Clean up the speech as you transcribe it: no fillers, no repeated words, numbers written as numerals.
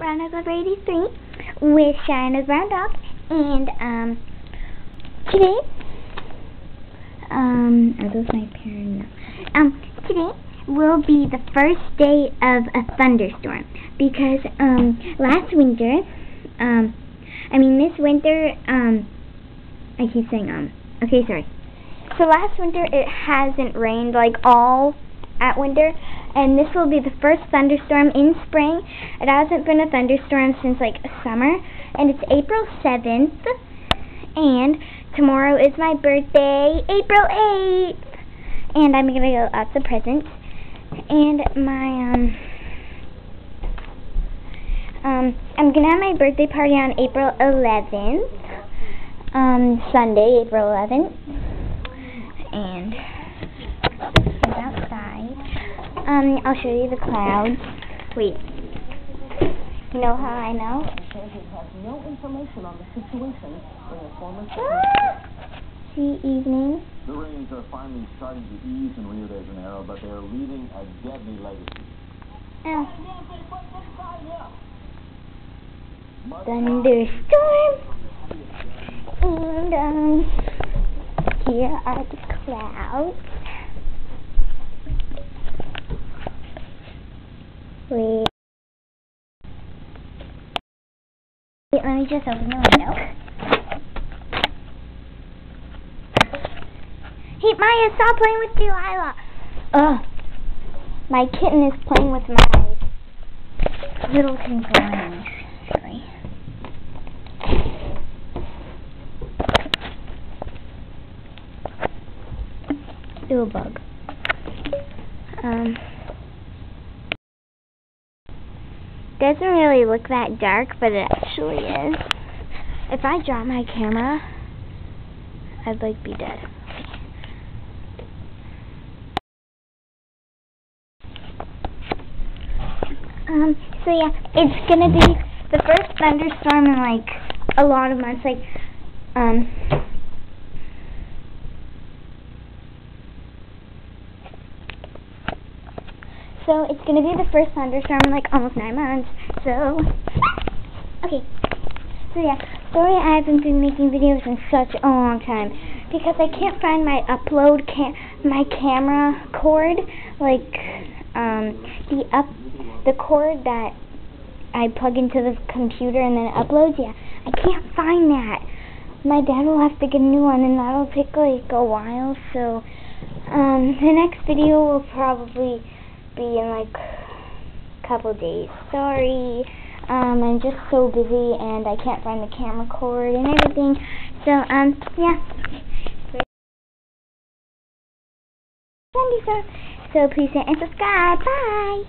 Brown Dog Lover 83 with Shina's Brown Dog, and today, are those my parents? Today will be the first day of a thunderstorm because last winter, this winter, I keep saying okay, sorry. So last winter it hasn't rained like all at winter, and this will be the first thunderstorm in spring. It hasn't been a thunderstorm since like summer, and it's April 7th, and tomorrow is my birthday, April 8th, and I'm gonna get lots of presents, and my I'm gonna have my birthday party on April 11th, Sunday, April 11th, and it's outside. I'll show you the clouds. Wait. You know how I know? Has no information on the situation when the former See, evening. The rains are finally starting to ease in Rio de Janeiro, but they are leaving a deadly legacy. Thunderstorm. And here are the clouds. Wait, let me just open the window. Hey, Maya, stop playing with Delilah. Ugh. My kitten is playing with my little concerns. Sorry. Still a bug. Doesn't really look that dark, but it actually is. If I drop my camera, I'd like be dead. So yeah, it's gonna be the first thunderstorm in like a lot of months, so it's going to be the first thunderstorm in like almost 9 months, so, okay, so yeah, sorry I haven't been making videos in such a long time, because I can't find my my camera cord, like, the cord that I plug into the computer and then it uploads, yeah, I can't find that. My dad will have to get a new one, and that'll take like a while, so, the next video will probably be in like a couple days. Sorry, I'm just so busy and I can't find the camera cord and everything. So yeah. So please hit and subscribe. Bye.